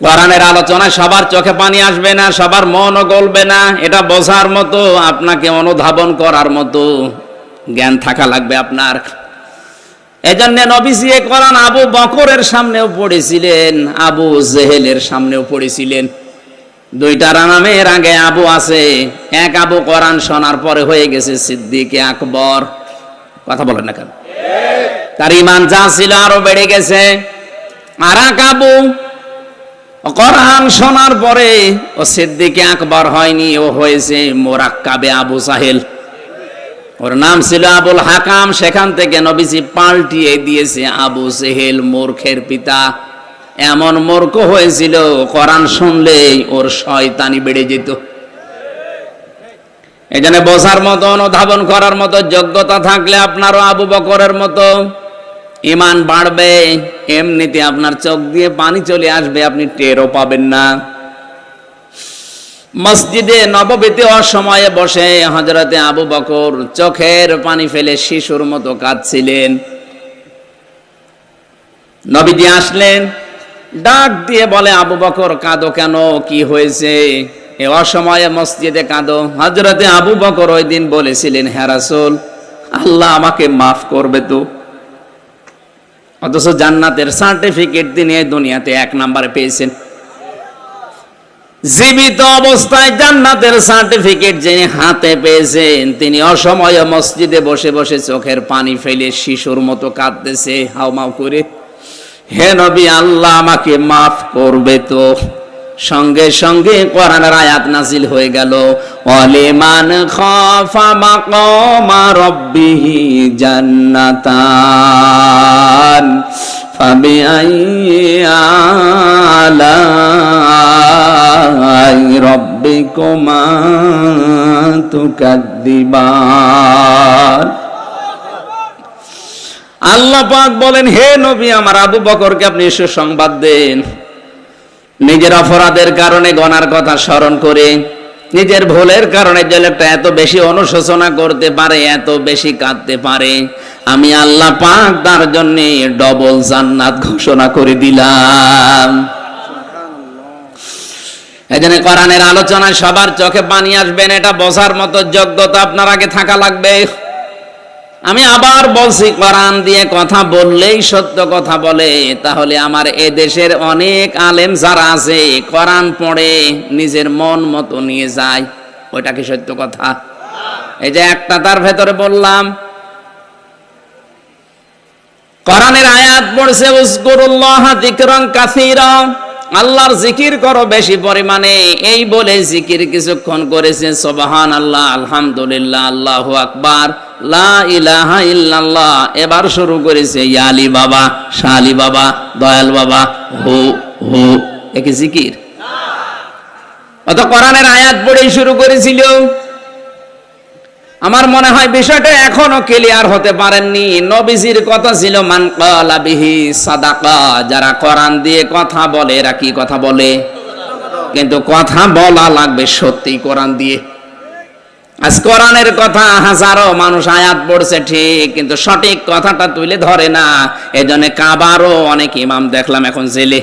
কোরআনের আলোচনায় সবার চোখে পানি আসবে না, সবার মনও গলবে না, এটা বোঝার মতো, আপনাকে অনুধাবন করার মতো জ্ঞান থাকা লাগবে আপনার। এজন্য নবীজি কোরআন আবু বকরের সামনেও পড়েছিলেন, আবু জেহেলের সামনেও পড়েছিলেন। দুইটা নামের আগে আবু আছে। এক আবু কোরআন শোনার পরে হয়ে গেছে সিদ্দিকে আকবর। কথা বলেন না কেন? তার ঈমান যা ছিল আরো বেড়ে গেছে। আর এক আবু কোরআন শোনার পরে ও সিদ্দিকে আকবর হয়নি, ও হয়েছে মোরাক্কাবে আবু সাহেল। ওর নাম ছিল আবুল হাকাম। সেখান থেকে নবীজি পাল্টিয়ে দিয়েছে আবু সেহেল, মূর্খের পিতা। এমন মূর্খ হয়েছিল, কোরআন শুনলেই ওর শয়তানি বেড়ে যেত। এই জন্য বোঝার মতো, অনুধাবন করার মতো যোগ্যতা থাকলে আপনারও আবু বকরের মতো ঈমান বাড়বে। এমনিতে আপনার চোখ দিয়ে পানি চলে আসবে, আপনি টেরও পাবেন না। মসজিদে নববীতে অসময়ে বসে হযরতে আবু বকর চোখের পানি ফেলে শিশুর মতো কাঁদছিলেন। নবীজি আসলেন, ডাক দিয়ে বলে, আবু বকর কাঁদো কেন, কি হয়েছে? এ অসময়ে মসজিদে কাঁদো। হযরতে আবু বকর ওই দিন বলেছিলেন, হে রাসূল, আল্লাহ আমাকে মাফ করবে তো? অথচ জান্নাতের সার্টিফিকেট তিনি এই দুনিয়াতে 1 নম্বরে পেয়েছেন। জীবিত অবস্থায় জান্নাতের সার্টিফিকেট যিনি হাতে পেয়েছেন, তিনি অসময়ে মসজিদে বসে বসে চোখের পানি ফেলে শিশুর মতো কাঁদতেছে হাউমাউ করে, হে নবী, আল্লাহ আমাকে মাফ করবে তো? সঙ্গে সঙ্গে কোরআনের আয়াত নাজিল হয়ে গেল, ওয়ালিমান খাফা মাকামা রাব্বিহি জান্নাতান ফাবিআইয়ি আলাই রাব্বিকুমা তুকাদ্দিবান। আল্লাহ পাক বলেন, হে নবী আমার, আবু বকরকে আপনি সুসংবাদ দেন। নিজের অপরাধের কারণে গনার কথা স্মরণ করে, নিজের ভুলের কারণে যে লোকটা এত বেশি অনুশোচনা করতে পারে, এত বেশি কাঁদতে পারে, আমি আল্লাহ পাক তার জন্য ডবল জান্নাত ঘোষণা করে দিলাম। এজন্য কোরআনের আলোচনায় সবার চোখে পানি আসবেন, এটা বোঝার মতো যোগ্যতা আপনার আগে থাকা লাগবে। আমি আবার বলছি, কোরআন দিয়ে কথা বললেই সত্য কথা বলে। তাহলে আমার এ দেশের অনেক আলেম যারা আছে, কোরআন পড়ে নিজের মন মতো নিয়ে যায়, ওইটা কি সত্য কথা? এই যে একটা তার ভেতরে বললাম, কোরআনের আয়াত পড়ছে, উযকুরুল্লাহ যিকরান কাসীরা, আল্লাহর জিকির করো বেশি পরিমাণে। এই বলে জিকির কিছুক্ষণ করেছে, সুবহানাল্লাহ, আলহামদুলিল্লাহ, আল্লাহু আকবার, লা ইলাহা ইল্লাল্লাহ। এবার শুরু করেছে ইয়ালি বাবা, শালি বাবা, দয়াল বাবা, হু হু। এ কি জিকির? অত কোরআনের আয়াত পড়েই শুরু করেছিল। আমার মনে হয় বিষয়টা এখনো ক্লিয়ার হতে পারেননি। নবীজির কথা ছিল, মান ক্বালা বিহি সাদাকা, যারা কোরআন দিয়ে কথা বলে এরা কি কথা বলে? কিন্তু কথা বলা লাগবে সত্যি কোরআন দিয়ে। আজ কোরআনের কথা হাজারো মানুষ আয়াত পড়ছে ঠিক, কিন্তু সঠিক কথাটা তুলে ধরে না। এজন্য কাবারও অনেক ইমাম দেখলাম এখন জেলে।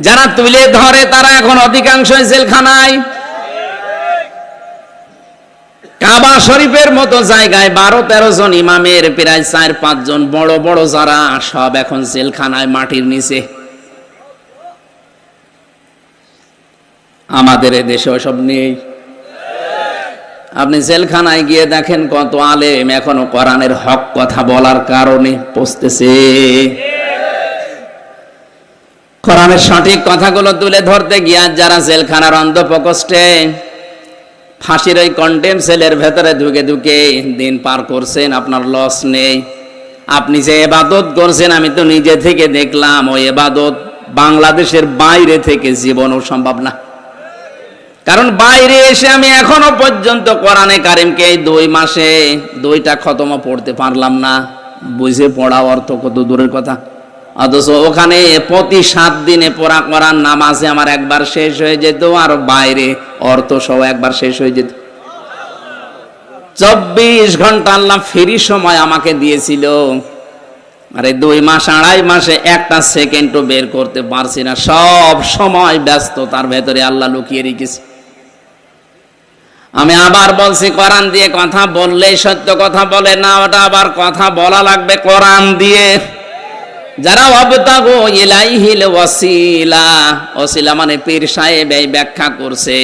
যারা তুলে ধরে তারা এখন অধিকাংশই জেলখানায়। কাবা শরীফের মতো জায়গায় 12-13 জন ইমামের প্রায় 4-5 জন বড় বড় যারা, সব এখন জেলখানায় মাটির নিচে। আমাদের দেশে সব নেই। আপনি জেলখানায় গিয়ে দেখেন কত আলেম এখনো কোরআনের হক কথা বলার কারণে পচতেছে। কোরআনের সঠিক কথাগুলো তুলে ধরতে গিয়ে যারা জেলখানার অন্ধপ্রকোষ্ঠে ফাঁসির ওই কন্টেম সেলের ভেতরে ঢুকে ঢুকে দিন পার করছেন, আপনার লস নেই। আপনি যে ইবাদত করছেন, আমি তো নিজে থেকে দেখলাম, ওই ইবাদত বাংলাদেশের বাইরে থেকে জীবনও সম্ভব না। কারণ বাইরে এসে আমি এখনো পর্যন্ত কোরআনে কারিমকে এই 2 মাসে 2টা খতমও পড়তে পারলাম না। বুঝে পড়া অর্থ কত দূরের কথা। অথচ ওখানে প্রতি 7 দিনে পড়া কোরআন নামাজে আমার একবার শেষ হয়ে যেত, আর বাইরে অর্থ সহ একবার শেষ হয়ে যেত। 24 ঘন্টা আল্লাহ ফ্রি সময় আমাকে দিয়েছিল। আরে 2 মাস 2.5 মাসে একটা সেকেন্ডও বের করতে পারছি না, সব সময় ব্যস্ততার ভেতরে আল্লাহ লুকিয়ে রেখেছে। আমি আবার বলছি, কোরআন দিয়ে কথা বললেই সত্য কথা বলে না, ওটা আবার কথা বলা লাগবে কোরআন দিয়ে। যারা ওয়াবতাগু ইলাইহিল ওয়াসিলা, ওসিলা মানে পীর সাহেব এই ব্যাখ্যা করছে।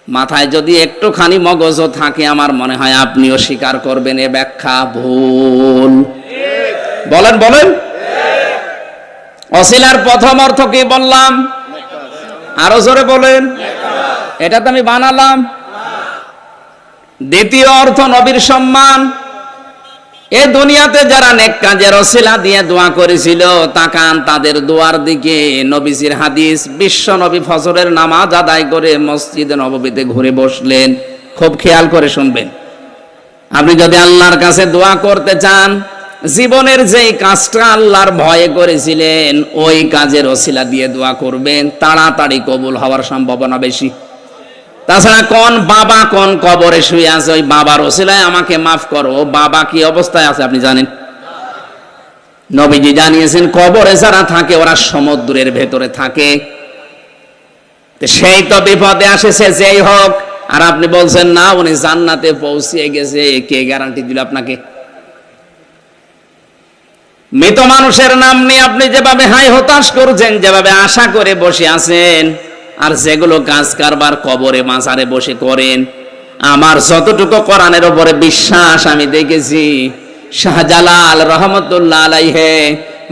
মাথায় যদি একটুখানি মগজ থাকে, আমার মনে হয় আপনিও স্বীকার করবেন এ ব্যাখ্যা ভুল। বলেন বলেন। ওসিলার প্রথম অর্থ কি বললাম? আরো জোরে বলেন। এটা তো আমি বানালাম। দ্বিতীয় অর্থ নবীর সম্মান। এ দুনিয়াতে যারা নেক কাজের ওসিলা দিয়ে দোয়া করেছিল, তাকান তাদের দোয়ার দিকে। নবীজির হাদিস, বিশ্ব নবী ফজরের নামাজ আদায় করে মসজিদে নববীতে ঘুরে বসলেন। খুব খেয়াল করে শুনবেন। আপনি যদি আল্লাহর কাছে দোয়া করতে চান, জীবনের যেই কাজটা আল্লাহর ভয়ে করেছিলেন, ওই কাজের ওসিলা দিয়ে দোয়া করবেন, তাড়াতাড়ি কবুল হওয়ার সম্ভাবনা বেশি। তাছাড়া কোন বাবা কোন কবরে শুয়ে আছে, ওই বাবার ওসিলায় আমাকে মাফ করো, ও বাবা কি অবস্থায় আছে আপনি জানেন? নবীজি জানিয়েছেন, কবরে যারা থাকে ওরা সমুদ্রের ভেতরে থাকে। সেই তো বিপদে আসেছে যেই হোক, আর আপনি বলছেন না উনি জান্নাতে পৌঁছিয়ে গেছে। কে গ্যারান্টি দিল আপনাকে? মৃত মানুষের নাম নিয়ে আপনি যেভাবে হাই হতাশ করছেন, যেভাবে আশা করে বসে আছেন, আর যেগুলো কাজ কারবার কবরে মাজারে বসে করেন, আমার যতটুকু কোরআনের উপরে বিশ্বাস আমি দেখেছি, শাহজালাল রহমতুল্লাহ আলাইহে,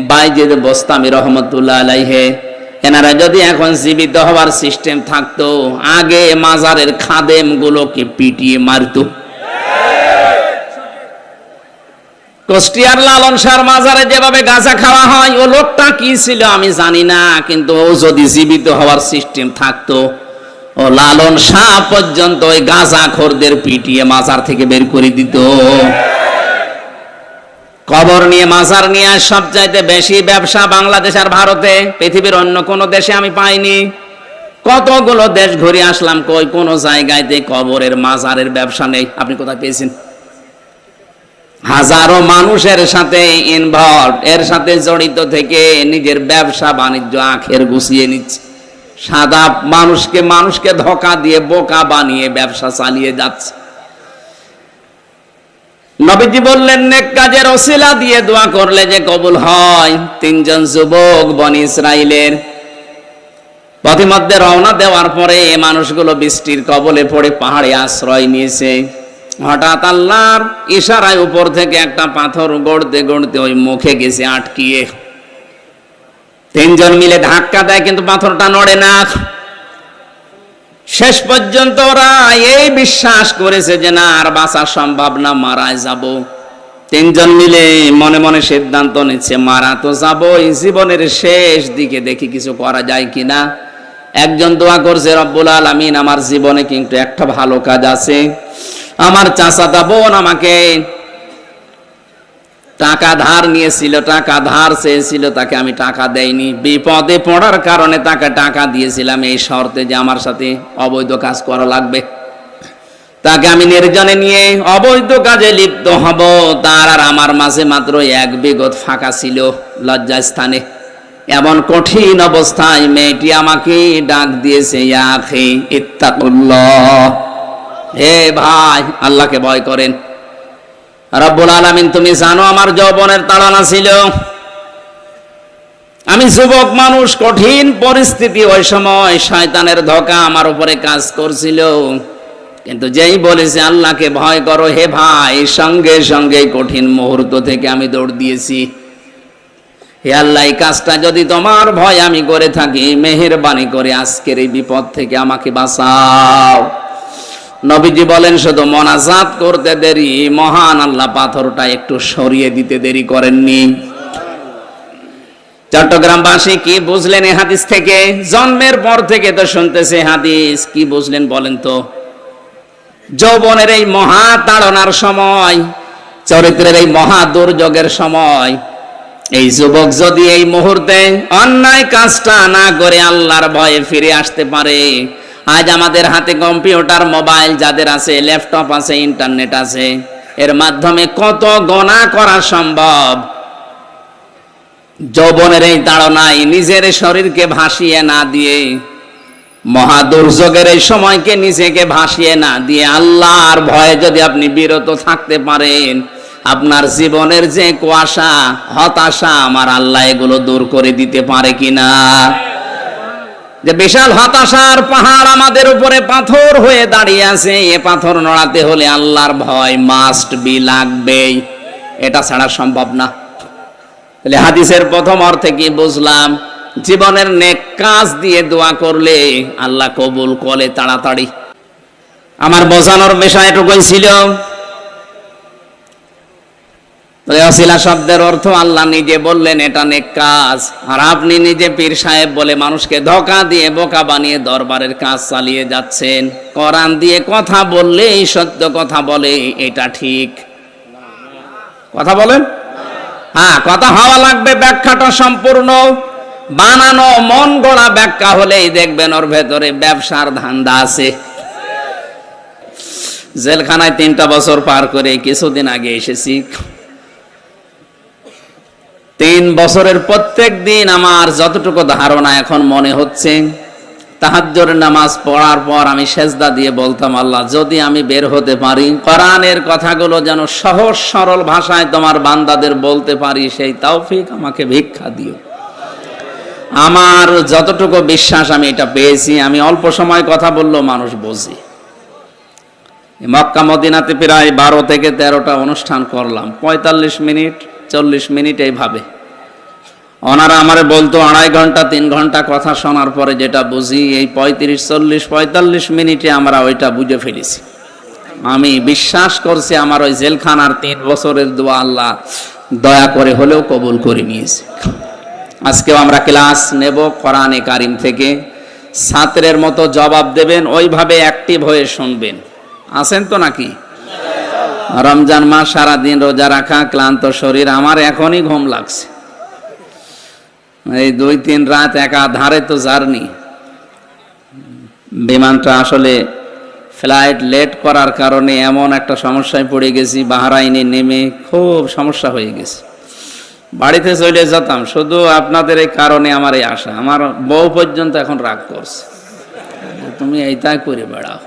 বাইজিদ বোস্তামি রহমতুল্লাহ আলাইহে, এনারা যদি এখন জীবিত হওয়ার সিস্টেম থাকতো, আগে মাজারের খাদেম গুলোকে পিটিয়ে মারতো। কুষ্টিয়ার লালন শাহর মাজারে যেভাবে গাঁজা খাওয়া হয়, ও লোকটা কি ছিল আমি জানি না, কিন্তু ও যদি জীবিত হওয়ার সিস্টেম থাকতো, ও লালন শাহ পর্যন্ত ওই গাঁজা খোরদের পিটিয়ে মাজার থেকে বের করে দিত। কবর নিয়ে মাজার নিয়ে সবচাইতে বেশি ব্যবসা বাংলাদেশ আর ভারতে, পৃথিবীর অন্য কোনো দেশে আমি পাইনি। কতগুলো দেশ ঘুরে আসলাম, কই কোনো জায়গাতে কবরের মাজারের ব্যবসা নেই। আপনি কোথায় পেয়েছেন? হাজারো মানুষের সাথে ইনভলভ, এর সাথে জড়িত থেকে নিজের ব্যবসা বাণিজ্য আখের গুছিয়ে নিচ্ছে। সাদা মানুষকে ধোঁকা দিয়ে বোকা বানিয়ে ব্যবসা চালিয়ে যাচ্ছে। নবীজি বললেন, নেক কাজের ওসিলা দিয়ে দোয়া করলে যে কবুল হয়। 3 জন যুবক বনি ইসরাইলের পথিমধ্যে রওনা দেওয়ার পরে মানুষগুলো বৃষ্টির কবলে পড়ে পাহাড়ে আশ্রয় নিয়েছে। হঠাৎ আল্লাহর ইশারায় উপর থেকে একটা পাথর গড়তে গড়তে ওই মুখে গেছে আটকিয়ে। 3 জন মিলে ধাক্কা দেয়, কিন্তু পাথরটা নড়ে না। শেষ পর্যন্ত ওরা এই বিশ্বাস করেছে যে না, আর বাঁচা সম্ভব না, মারা যাব। 3 জন মিলে মনে মনে সিদ্ধান্ত নিচ্ছে, মারা তো যাবই, জীবনের শেষ দিকে দেখি কিছু করা যায় কিনা। একজন দোয়া করছে, রব্বুল আলামিন, আমার জীবনে কিন্তু একটা ভালো কাজ আছে। আমার চাচাতো বোন আমাকে টাকা ধার নিয়েছিল, টাকা ধার চেয়েছিল, তাকে আমি টাকা দেইনি। বিপদে পড়ার কারণে তাকে টাকা দিয়েছিলাম এই শর্তে যে আমার সাথে অবৈধ কাজ করা লাগবে। তাকে আমি নির্জনে নিয়ে অবৈধ কাজে লিপ্ত হব। তার আর আমার মাঝে মাত্র 1 বিঘত ফাঁকা ছিল লজ্জাস্থানে। এমন কঠিন অবস্থায় মেয়েটি আমাকে ডাক দিয়েছে, ইয়া আখি ইত্তাকুল্লাহ, হে ভাই আল্লাহকে ভয় করেন। রব্বুল আলামিন, তুমি জানো আমার যৌবনের তাড়না ছিল, আমি যুবক মানুষ, কঠিন পরিস্থিতি, ওই সময় শয়তানের ধোঁকা আমার উপরে কাজ করছিল। কিন্তু যেই বলেছে আল্লাহকে ভয় করো হে ভাই, সঙ্গে সঙ্গে কঠিন মুহূর্ত থেকে আমি দৌড় দিয়েছি। হে আল্লাহ, এই কাজটা যদি তোমার ভয় আমি করে থাকি, মেহেরবানি করে আজকের এই বিপদ থেকে আমাকে বাঁচাও। নবীজি বলেন, শুধু মোনাজাত করতে দেরি, মহান আল্লাহ পাথরটা একটু সরিয়ে দিতে দেরি করেননি। চট্টগ্রামবাসী কি বুঝলেন এই হাদিস থেকে? জন্মের পর থেকে তো শুনতেছে হাদিস, কি বুঝলেন বলেন তো? যৌবনের এই মহা তাড়নার সময়, চরিত্রের এই মহা দুর্যোগের সময়, এই যুবক যদি এই মুহূর্তে অন্যায় কাজটা না করে আল্লাহর ভয়ে ফিরে আসতে পারে, আজ আমাদের হাতে কম্পিউটার, মোবাইল যাদের আছে, ল্যাপটপ আছে, ইন্টারনেট আছে, এর মাধ্যমে কত গুনাহ করা সম্ভব। যৌবনের এই তাড়নায় নিজের শরীরকে ভাসিয়ে না দিয়ে, মহা দুর্যোগের এই সময়কে নিজেকে ভাসিয়ে না দিয়ে আল্লাহর ভয়ে যদি আপনি বিরত থাকতে পারেন, আপনার জীবনের যে কুয়াশা, হতাশা, আমার আল্লাহ এগুলো দূর করে দিতে পারে কিনা। যে বিশাল হতাশার পাহাড় আমাদের উপরে পাথর হয়ে দাঁড়িয়ে আছে, এ পাথর নড়াতে হলে আল্লাহর ভয় মাস্ট বি, লাগবেই, এটা ছাড়া সম্ভব না। তাহলে হাদিসের প্রথম অর্থে কি বুঝলাম? জীবনের নেক কাজ দিয়ে দোয়া করলে আল্লাহ কবুল করে তাড়াতাড়ি। আমার বোঝানোর বিষয় এটুকুই ছিল। ওসিলা শব্দের অর্থ আল্লাহ নিজে বললেন এটা নেক কাজ, আর আপনি নিজে পীর সাহেব বলে মানুষকে ধোঁকা দিয়ে বোকা বানিয়ে দরবারের কাজ চালিয়ে যাচ্ছেন। কোরআন দিয়ে কথা বললে এই সত্য কথা বলে, এটা ঠিক কথা বলেন? হ্যাঁ, কথা হওয়া লাগবে, ব্যাখ্যাটা সম্পূর্ণ বানানো মন গড়া ব্যাখ্যা হলেই দেখবেন ওর ভেতরে ব্যবসার ধান্দা আছে। জেলখানায় 3টা বছর পার করে কিছুদিন আগে এসেছি। 3 বছরের প্রত্যেক দিন আমার যতটুকু ধারণা এখন মনে হচ্ছে, তাহাজ্জুদের নামাজ পড়ার পর আমি সেজদা দিয়ে বলতাম, আল্লাহ যদি আমি বের হতে পারি, কোরআনের কথাগুলো যেন সহজ সরল ভাষায় তোমার বান্দাদের বলতে পারি, সেই তৌফিক আমাকে ভিক্ষা দিও। আমার যতটুকু বিশ্বাস আমি এটা পেয়েছি, আমি অল্প সময় কথা বললেও মানুষ বোঝে। মক্কা মদিনাতে প্রায় 12 থেকে 13টা অনুষ্ঠান করলাম, 45 মিনিট 40 মিনিট এইভাবে। ওনারা আমারে বলতো 2.5 ঘন্টা 3 ঘন্টা কথা শোনার পরে যেটা বুঝি, এই 45 মিনিটে আমরা ওইটা বুঝে ফেলেছি। আমি বিশ্বাস করছি আমার ওই জেলখানার 3 বছরের দোয়া আল্লাহ দয়া করে হলেও কবুল করে নিয়েছে। আজকেও আমরা ক্লাস নেব কোরআনে কারিম থেকে, ছাত্রের মতো জবাব দেবেন, ওইভাবে অ্যাক্টিভ হয়ে শুনবেন। আছেন তো নাকি? রমজান মাস সারাদিন রোজা রাখা, ক্লান্ত শরীর, আমার এখনই ঘুম লাগছে। এই 2-3 রাত একাধারে তো জার্নি। বিমানটা আসলে ফ্লাইট লেট করার কারণে এমন একটা সমস্যায় পড়ে গেছি, বাহরাইনে নেমে খুব সমস্যা হয়ে গেছে। বাড়িতে চলে যেতাম, শুধু আপনাদের এই কারণে আমার এই আশা। আমার বউ পর্যন্ত এখন রাগ করছে, তুমি এইটাই করে বেড়াও।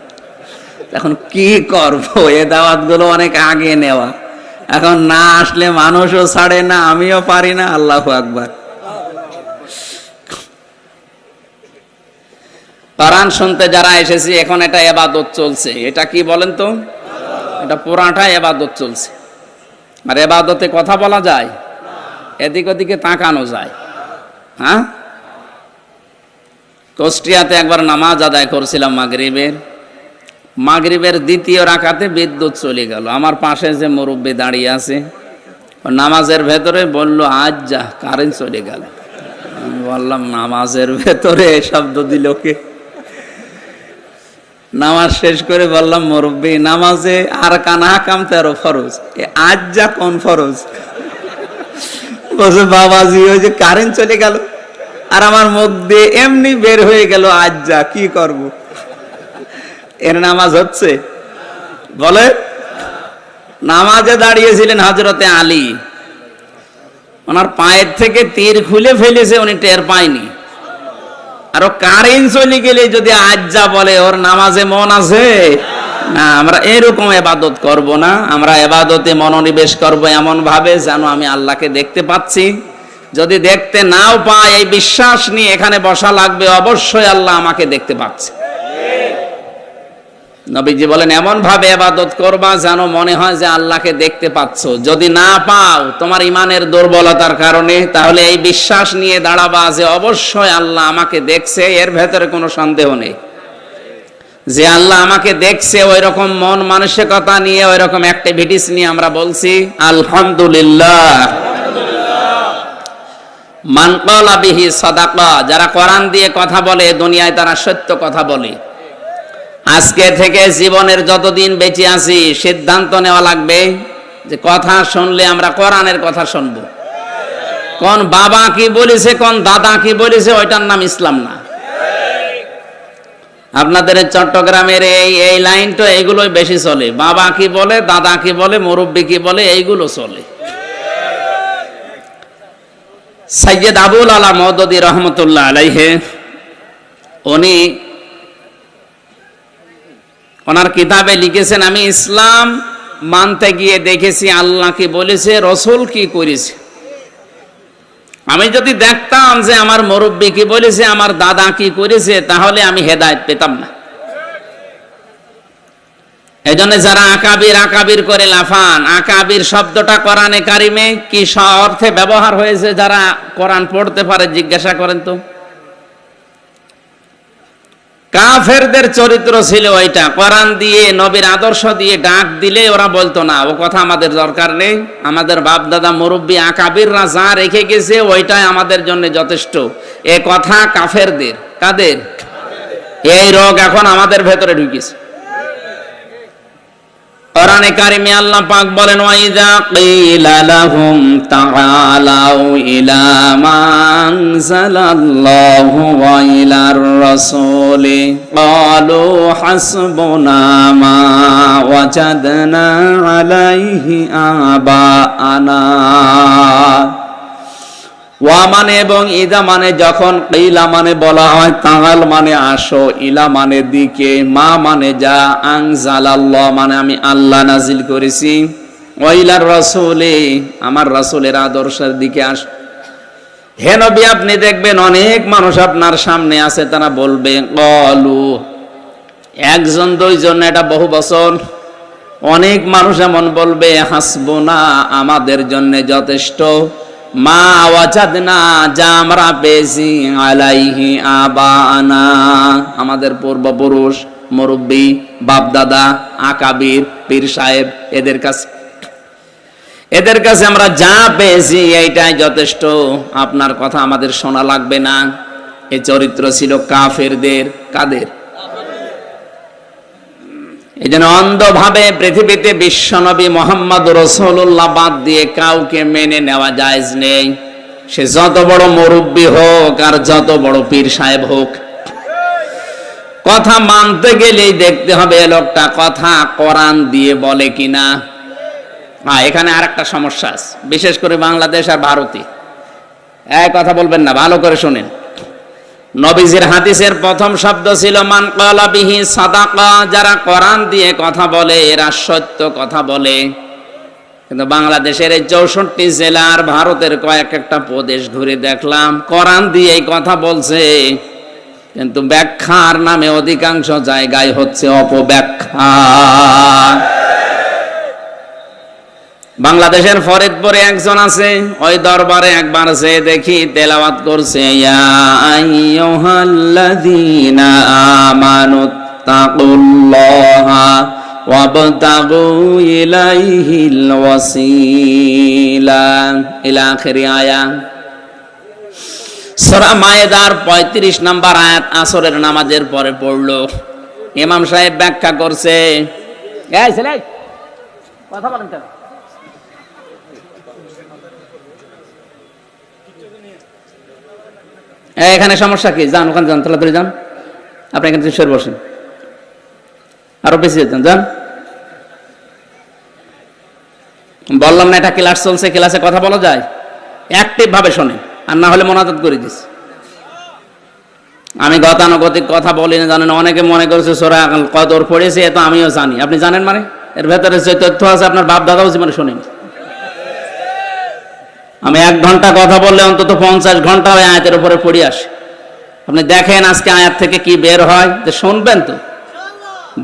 এখন কি করবো? এ দাওয়াতগুলো অনেক আগে নেওয়া, এখন না আসলে মানুষও ছাড়ে না, আমিও পারি না। আল্লাহু আকবার। কোরআন শুনতে যারা এসেছি, এখন এটা ইবাদত চলছে। এটা কি বলেন তো? এটা পুরাটা ইবাদত চলছে। আর ইবাদতে কথা বলা যায়, এদিক ওদিকে তাকানো যায়। হ্যাঁ, কুষ্টিয়াতে একবার নামাজ আদায় করছিলাম মাগরিবের দ্বিতীয় রাকাতে বিদ্যুৎ চলে গেল। আমার পাশে যে মুরব্বি দাঁড়িয়ে আছে, নামাজের ভেতরে বলল, আজ যা কারেন্ট চলে গেল। আমি বললাম, নামাজের ভেতরে শব্দ দিল কে? নামাজ শেষ করে বললাম, মুরব্বি নামাজে আর কানা কাম 13 ফরজ, আজ যা কোন ফরজ? বলছে, বাবাজি ওই যে কারেন্ট চলে গেল আর আমার মুখ দিয়ে এমনি বের হয়ে গেল আজ যা, কি করব? এর নামাজ হচ্ছে? বলে, নামাজে দাঁড়িয়েছিলেন হযরতে আলী, ওনার পায়ের থেকে তীর খুলে ফেলেছে, উনি টের পায়নি। আর কারেন্ট চলে গেলে যদি আজ যা বলে, ওর নামাজে মন আছে না? আমরা এরকম ইবাদত করব না, আমরা ইবাদতে মনোনিবেশ করব এমন ভাবে যেন আমি আল্লাহকে দেখতে পাচ্ছি। যদি দেখতে নাও পাই, এই বিশ্বাস নিয়ে এখানে বসা লাগবে, অবশ্যই আল্লাহ আমাকে দেখতে পাচ্ছে। নবীজি বলেন, এমন ভাবে ইবাদত করবা যেন মনে হয় যে আল্লাহকে দেখতে পাচ্ছ। যদি না পাও তোমার ইমানের দুর্বলতার কারণে, তাহলে এই বিশ্বাস নিয়ে দাঁড়াবা যে অবশ্যই আল্লাহ আমাকে দেখছে, এর ভেতরে কোনো সন্দেহ নেই যে আল্লাহ আমাকে দেখছে। ওই রকম মন মানসিকতা নিয়ে, ওই রকম অ্যাক্টিভিটিস নিয়ে আমরা বলছি আলহামদুলিল্লাহ। মান ক্বালা বিহি সাদাকা, যারা কোরআন দিয়ে কথা বলে দুনিয়ায় তারা সত্য কথা বলে। আজকে থেকে জীবনের যতদিন বেঁচে আছি, সিদ্ধান্ত নেওয়া লাগবে যে কথা শুনলে আমরা কোরআনের কথা শুনবো। কোন বাবা কি বলেছে, কোন দাদা কি বলেছে, ওইটার নাম ইসলাম না। আপনাদের চট্টগ্রামের এই লাইনটা এগুলোই বেশি চলে। বাবা কি বলে, দাদা কি বলে, মুরব্বি কি বলে, এইগুলো চলে। সৈয়দ আবুল আলা মওদুদী রহমতুল্লাহ আলাইহি উনি ওনার কিতাবে লিখেছেন, আমি ইসলাম মানতে গিয়ে দেখেছি আল্লাহ কি বলেছে, রসুল কি করেছে। আমি যদি দেখতাম যে আমার মুরব্বী কি বলেছে, আমার দাদা কি করেছে, তাহলে আমি হেদায়েত পেতাম না। এই জন্য যারা আকাবির আকাবির করে লাফান, আকাবির শব্দটা কোরআনে কারিমে কি অর্থে ব্যবহার হয়েছে, যারা কোরআন পড়তে পারে জিজ্ঞাসা করেন তো। কাফেরদের চরিত্র ছিল ওইটা, কোরআন দিয়ে নবীর আদর্শ দিয়ে ডাক দিলে ওরা বলতো না ও কথা আমাদের দরকার নেই, আমাদের বাপ দাদা মুরব্বী আকাবিররা যা রেখে গেছে ওইটাই আমাদের জন্য যথেষ্ট। এ কথা কাফেরদের। কাদের? এই রোগ এখন আমাদের ভেতরে ঢুকেছে। কোরআনে কারিমে আল্লাহ পাক বলেন, ওয়াইযা কিলা লাহুম তাআলাউ ইলা মা আনজালাল্লাহু ওয়া ইলার রাসূলি ক্বালু হাসবুনা মা ওয়াজাদনা আলাইহি আবাআনা। ওয়া মানে এবং ইদা মানে যখন, কিলা মানে বলা হয়, তাআল মানে আসো, ইলা মানে দিকে, মা মানে যা, আনজালাল্লাহ মানে আমি আল্লাহ নাজিল করেছি, ওয়া ইলার রাসূলি আমার রাসূলের আদর্শের দিকে আসো। হে নবী, আপনি দেখবেন অনেক মানুষ আপনার সামনে আছে, তারা বলবে ক্বালু, একজন দুইজন, এটা বহু বচন, অনেক মানুষ এমন বলবে, হাসবুনা আমাদের জন্য যথেষ্ট, মা ওয়াজাদনা যা আমরা পেয়েছি, আলাইহি আবানা আমাদের পূর্বপুরুষ, মুরব্বী, বাপ দাদা, আকাবির, পীর সাহেব, এদের কাছে আমরা যা পেয়েছি এইটাই যথেষ্ট, আপনার কথা আমাদের শোনা লাগবে না। এই চরিত্র ছিল কাফেরদের। কাদের? এই জন্য অন্ধভাবে পৃথিবীতে বিশ্বনবী মোহাম্মদ রাসূলুল্লাহ বাদ দিয়ে কাউকে মেনে নেওয়া জায়েজ নেই, সে যত বড় মুরব্বী হোক আর যত বড় পীর সাহেব হোক। কথা মানতে গেলেই দেখতে হবে এ লোকটা কথা কোরআন দিয়ে বলে কিনা। এখানে আর একটা সমস্যা আছে, বিশেষ করে বাংলাদেশ আর ভারতে। এক কথা বলবেন না, ভালো করে শুনেন। নবীজির হাদিসের প্রথম শব্দ ছিল মান ক্বালা বিহি সাদাকা, যারা কোরআন দিয়ে কথা বলে এরা সত্য কথা বলে। কিন্তু বাংলাদেশের এই 64 জেলার ভারতের কয়েক একটা প্রদেশ ঘুরে দেখলাম কোরআন দিয়ে এই কথা বলছে, কিন্তু ব্যাখ্যার নামে অধিকাংশ জায়গায় হচ্ছে অপব্যাখ্যা। বাংলাদেশের ফরিদপুরে একজন আছে, ওই দরবারে একবার যে দেখি তেলাওয়াত করছে, ইয়া আইয়ুহাল্লাযীনা আমানুত্তাকুল্লাহা ওয়াবতাগু ইলাইহিল ওয়াসিলা ইলা আখিরি আয়া। সূরা মায়েদার 35 নম্বর আয়াত আসরের নামাজের পরে পড়লো। ইমাম সাহেব ব্যাখ্যা করছে, এই ছেলে কথা বলেন কেন? এখানে সমস্যা কি? যান ওখানে যান, তাড়াতাড়ি যান, আপনি এখানে সরে বসেন, আরো বেশি যেতেন, যান। বললাম না এটা ক্লাস চলছে, ক্লাসে কথা বলা যায়, অ্যাক্টিভ ভাবে শোনেন, আর না হলে মোনাজাত করে দিস। আমি গতানুগতিক কথা বলি না, জানেন। অনেকে মনে করছে সূরা আল কদর পড়েছে, এ তো আমিও জানি। আপনি জানেন মানে? এর ভেতরে যে তথ্য আছে আপনার বাপ দাদাও জীবনে শোনেন। আমি 1 ঘন্টা কথা বললে অন্তত 50 ঘন্টা ওই আয়াতের উপরে পড়ে আসে। আপনি দেখেন আজকে আয়াত থেকে কি বের হয়, যে শুনবেন তো।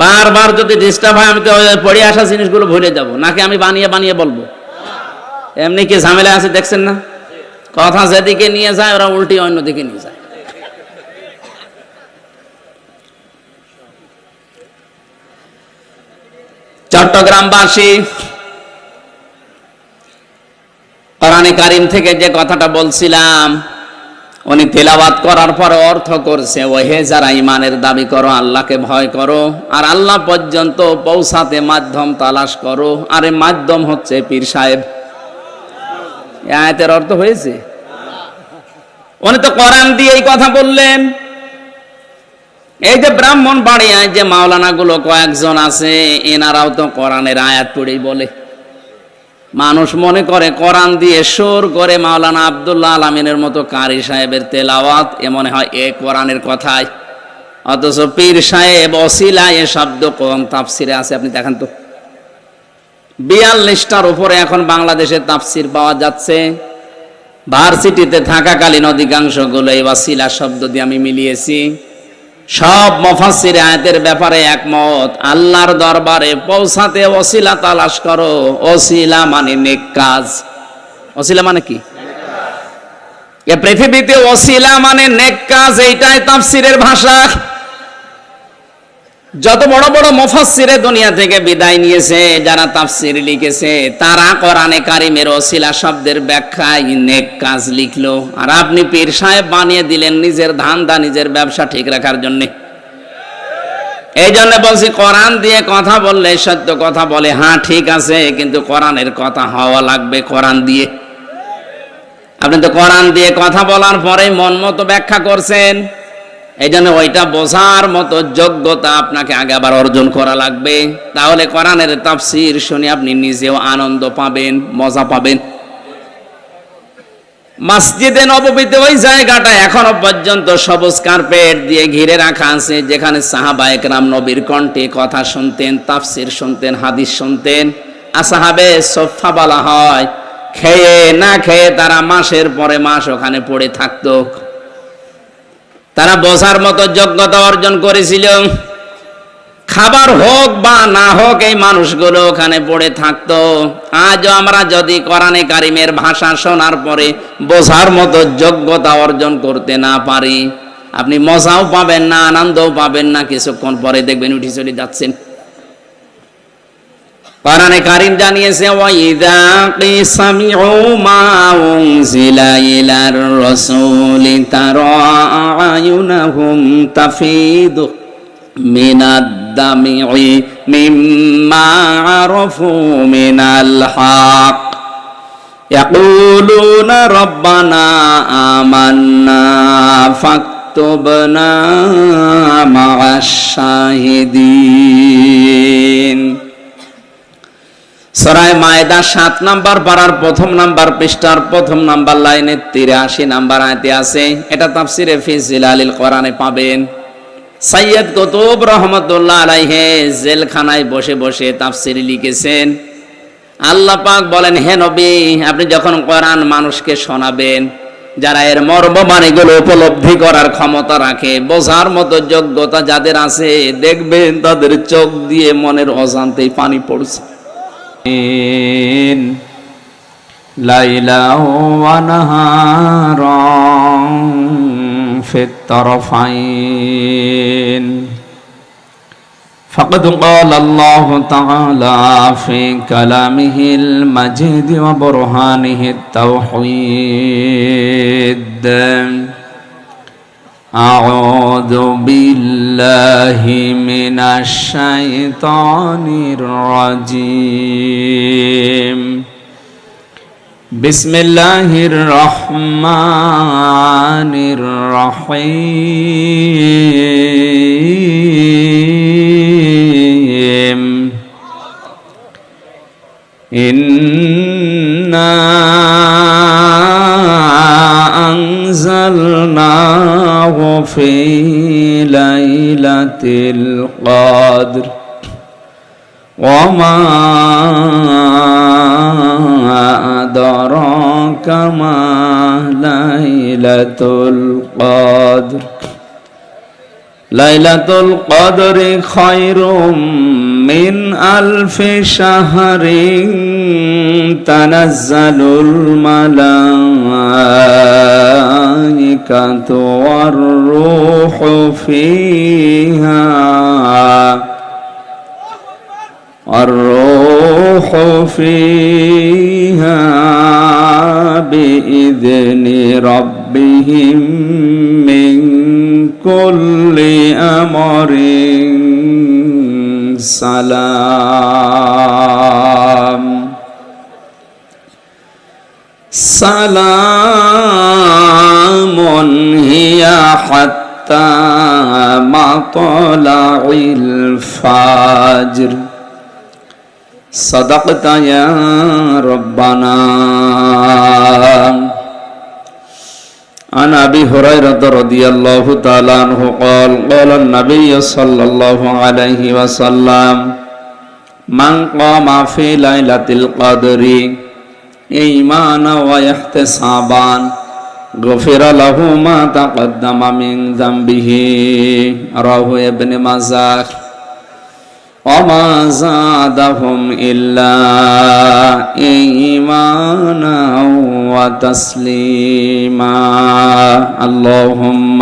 বারবার যদি ডিস্টার্ব হয় আমি তো পড়ে আসা জিনিসগুলো ভুলে যাব, নাকি আমি বানিয়ে বানিয়ে বলবো? এমনি কি ঝামেলা আছে দেখছেন না? কথা যেদিকে নিয়ে যায় ওরা উল্টি অন্যদিকে নিয়ে যায়। চট্টগ্রামবাসী কোরআনে কারিম থেকে যে কথাটা বলছিলাম, উনি তেলাওয়াত করার পর অর্থ করছে, ওহে যারা ইমানের দাবি করো, আল্লাহকে ভয় করো, আর আল্লাহ পর্যন্ত পৌঁছাতে মাধ্যম তালাশ করো। আর এই মাধ্যম হচ্ছে পীর সাহেব। এই আয়াতের অর্থ হয়েছে? উনি তো কোরআন দিয়ে এই কথা বললেন। এই যে ব্রাহ্মণবাড়িয়ায় যে মাওলানা গুলো কয়েকজন আছে, এনারাও তো কোরআনের আয়াত পড়েই বলে। মানুষ মনে করে কোরআন দিয়ে সুর করে মাওলানা আব্দুল্লাহ আল আমিনের মতো কারি সাহেবের তেলাওয়াত এ মনে হয় এ কোরআনের কথাই, অথচ পীর সাহেব ওসিলা এ শব্দ কোন তাফসিরে আছে আপনি দেখেন তো। 42টার উপরে এখন বাংলাদেশে তাফসির পাওয়া যাচ্ছে। ভার্সিটিতে থাকাকালীন অধিকাংশগুলো এই ওসিলা শব্দ দিয়ে আমি মিলিয়েছি। সব মুফাসসির আয়াতের ব্যাপারে একমত, আল্লাহর দরবারে পৌঁছাতে ওসিলা তালাশ করো। ওসিলা মানে নেক কাজ। ওসিলা মানে কি? এ পৃথিবীতে ওসিলা মানে নেক কাজ, এইটাই তাফসিরের ভাষা। যত বড় বড় মুফাসসিরে দুনিয়া থেকে বিদায় নিয়েছে, যারা তাফসির লিখেছে, তারা কোরআনে কারিমের ওসিলা শব্দের ব্যাখ্যায় নেক কাজ লিখলো, আর আপনি পীর সাহেব বানিয়ে দিলেন নিজের ধান্দা, নিজের ব্যবসা ঠিক রাখার জন্য। এই জন্য বলছি, কোরআন দিয়ে কথা বললে সত্য কথা বলে, হ্যাঁ ঠিক আছে, কিন্তু কোরআনের কথা হওয়া লাগবে কোরআন দিয়ে। আপনি তো কোরআন দিয়ে কথা বলার পরে মন মতো ব্যাখ্যা করছেন, এই জন্য ওইটা বোঝার মতো যোগ্যতা আপনাকে আগে আবার অর্জন করা লাগবে। তাহলে কোরআনের তাফসীর শুনে আপনি নিজেও আনন্দ পাবেন, মজা পাবেন। মসজিদে নববীতে ওই জায়গাটা এখনো পর্যন্ত সবুজ কার্পেট দিয়ে ঘিরে রাখা আছে, যেখানে সাহাবায়ে কেরাম নবীর কণ্ঠে কথা শুনতেন, তাফসীর শুনতেন, হাদিস শুনতেন। আসহাবে সুফফা বলা হয়, খেয়ে না খেয়ে তারা মাসের পরে মাস ওখানে পড়ে থাকতো। তারা বোঝার মতো যোগ্যতা অর্জন করেছিল। খাবার হোক বা না হোক এই মানুষগুলো ওখানে পড়ে থাকতো। আজও আমরা যদি কোরআনে কারিমের ভাষা শোনার পরে বোঝার মতো যোগ্যতা অর্জন করতে না পারি, আপনি মজাও পাবেন না, আনন্দও পাবেন না, কিছুক্ষণ পরে দেখবেন উঠে চলে যাচ্ছেন। কোরআনে কারীম জানিয়েছে, ওয়াইদা কিসামিউ মা উনজিলা ইলার রাসূলি তারা আয়ুনাহুম তাফিদু মিনাদ দামি'i মিম্মা আরাফু মিনাল হক ইয়াকুলুনা রাব্বানা আমান্না ফাকতুবনা মা'আশ শাহিদিন। সূরা মায়েদা 7 নাম্বার পারার 1 নাম্বার পৃষ্ঠার 1 নাম্বার লাইনে 83 নাম্বার আয়াতে আছে। এটা তাফসিরে ফি জিলালিল কোরআনে পাবেন। সৈয়দ কুতুব রহমাতুল্লাহ আলাইহি জেলখানায় বসে বসে তাফসির লিখেছেন। আল্লাহ পাক বলেন, হে নবী, আপনি যখন কোরআন মানুষকে শোনাবেন, যারা এর মর্মবাণীগুলো উপলব্ধি করার ক্ষমতা রাখে, বোঝার মতো যোগ্যতা যাদের আছে, দেখবেন তাদের চোখ দিয়ে মনের অজান্তেই পানি পড়ছে। লাইলা ওয়া নাহারান ফিত তারফাইন ফাকাদ ক্বালা আল্লাহু তাআলা ফি কালামিহিল মাজিদ ওয়া বুরহানিহিত তাওহীদ। আউযু বিল্লাহি মিনাশ শাইতানির রাজীম। বিসমিল্লাহির রহমানির রহিম। ইন্না আনজালনাহু ফি লাইলাতিল কদর ওয়া মা আদরাকা মা লাইলাতুল কদর। লাইলাতুল কদরি খায়রুম মিন আলফি শাহরিন তানাজ্জালুল মালাইকাতু ওয়ার রূহু ফিহা والروح فيها بإذن ربهم من كل أمر سلام سلام هي حتى مطلع الفجر সাদাকতা ইয়া রাব্বানা। عن أبي هريرة رضي الله تعالى عنه قال قال النبي صلى الله عليه وسلم من قام في ليلة القدر إيمانا واحتسابا غفر له ما تقدم من ذنبه رواه ابن ماجه وما زادهم إلا إيمانا وتسليما اللهم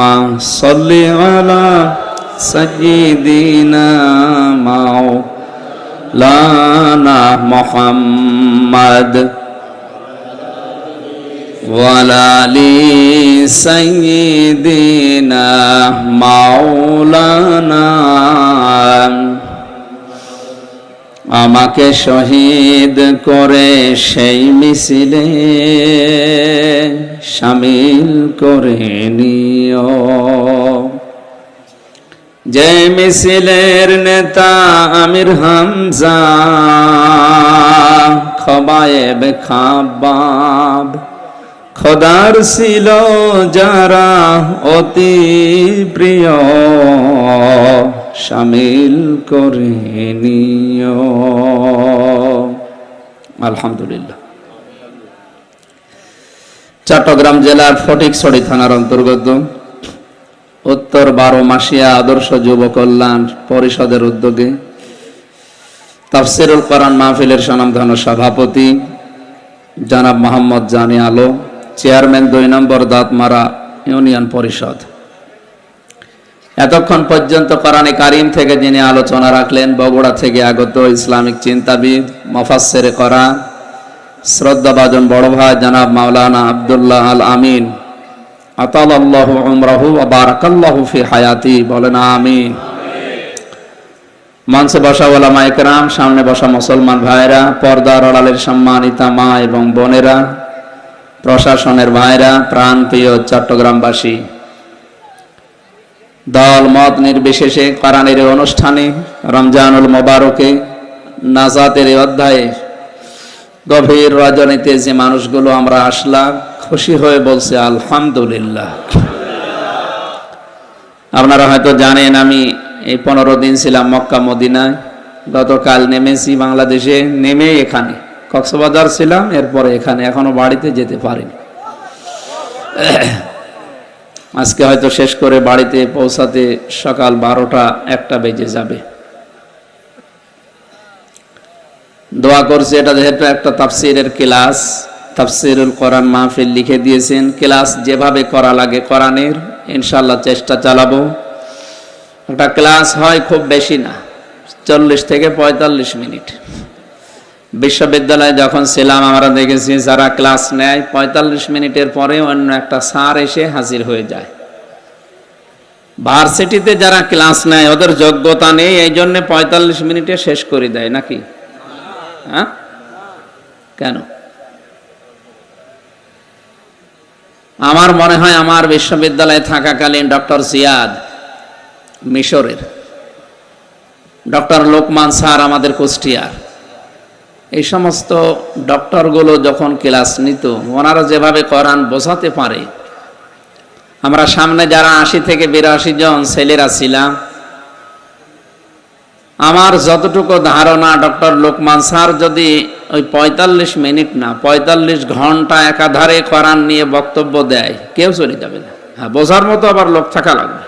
صل على سيدنا مولانا محمد وعلى آل سيدنا مولانا আমাকে শহীদ করে সেই মিছিলে শামিল করে নিও, যে মিছিলের নেতা আমির হামজা খবায়েব খাবাব খোদার ছিল যারা অতি প্রিয় শামিল করে নিও। আলহামদুলিল্লাহ। চট্টগ্রাম জেলার ফটিকছড়ি থানার অন্তর্গত উত্তর 12 মাসিয়া আদর্শ যুব কল্যাণ পরিষদের উদ্যোগে তাফসিরুল কোরআন মাহফিলের স্বনামধন্য সভাপতি জনাব মোহাম্মদ জানি আলো, চেয়ারম্যান 2 নম্বর দাঁতমারা ইউনিয়ন পরিষদ। এতক্ষণ পর্যন্ত কোরআনে কারিম থেকে যিনি আলোচনা রাখলেন, বগুড়া থেকে আগত ইসলামিক চিন্তাবিদ মুফাসসিরে কোরআন শ্রদ্ধাভাজন বড় ভাই জনাব মাওলানা আব্দুল্লাহ আল আমিন আতালাল্লাহু উমরাহু ওয়া বারাকাল্লাহু ফি হায়াতি, বলেন আমিন। মঞ্চে বসা ওলামায়ে কেরাম, সামনে বসা মুসলমান ভাইরা, পর্দার আড়ালের সম্মানিতা মা এবং বোনেরা, প্রশাসনের ভাইরা, প্রাণপ্রিয় চট্টগ্রামবাসী, দল মত নির্বিশেষে কোরআনের অনুষ্ঠানে রমজানুল মোবারকে নাজাতের অধ্যায়ে গভীর রজনীতে যে মানুষগুলো আমরা আসলাম, খুশি হয়ে বলছে আলহামদুলিল্লাহ। আপনারা হয়তো জানেন আমি এই 15 দিন ছিলাম মক্কা মদিনায়। গতকাল নেমেছি বাংলাদেশে, নেমে এখানে কক্সবাজার ছিলাম, এরপরে এখানে, এখনো বাড়িতে যেতে পারিনি। আজকে হয়তো শেষ করে বাড়িতে পৌঁছাতে সকাল 12টা-1টা বেজে যাবে। দোয়া করছি, এটা যেহেতু একটা তাফসিরের ক্লাস, তাফসিরুল কোরআন মাহফিল লিখে দিয়েছেন, ক্লাস যেভাবে করা লাগে কোরআনের ইনশাআল্লাহ চেষ্টা চালাবো। একটা ক্লাস হয় খুব বেশি না, 40 থেকে 45 মিনিট। বিশ্ববিদ্যালয়ে যখন ছিলাম আমরা দেখেছি যারা ক্লাস নেয় 45 মিনিটের পরে অন্য একটা স্যার এসে হাজির হয়ে যায়। ভার্সিটিতে যারা ক্লাস নেয় ওদের যোগ্যতা নেই, এই জন্য 45 মিনিটে শেষ করে দেয় নাকি? হ্যাঁ, কেন? আমার মনে হয় আমার বিশ্ববিদ্যালয়ে থাকাকালীন ডক্টর জিয়াদ মিশরের, ডক্টর লোকমান স্যার আমাদের কুষ্টিয়ার, এই সমস্ত ডক্টরগুলো যখন ক্লাস নিত, ওনারা যেভাবে কোরআন বোঝাতে পারে, আমরা সামনে যারা 80 থেকে 82 জন ছেলেরা ছিলাম, আমার যতটুকু ধারণা ডক্টর লোকমান স্যার যদি ওই 45 মিনিট না 45 ঘন্টা একাধারে কোরআন নিয়ে বক্তব্য দেয়, কেউ চলে যাবে না। হ্যাঁ, বোঝার মতো আবার লোক থাকা লাগবে।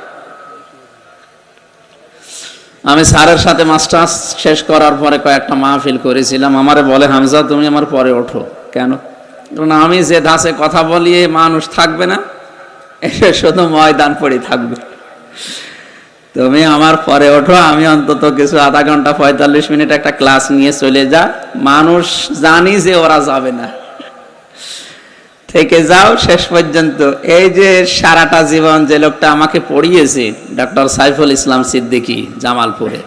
আমি স্যারের সাথে মাস্টার্স শেষ করার পরে কয়েকটা মাহফিল করেছিলাম। আমারে বলে, হামজা তুমি আমার পরে ওঠো। কেন? কারণ আমি যে ধাঁচে কথা বলি মানুষ থাকবে না, এসে শুধু ময়দান পড়ে থাকবে। তুমি আমার পরে ওঠো, আমি অন্তত কিছু আধা ঘন্টা 45 মিনিট একটা ক্লাস নিয়ে চলে যা। মানুষ জানি যে ওরা যাবে না, থেকে যাও শেষ পর্যন্ত। এই যে সারাটা জীবন যে লোকটা আমাকে পড়িয়েছে, ডক্টর সাইফুল ইসলাম সিদ্দিকী জামালপুরে,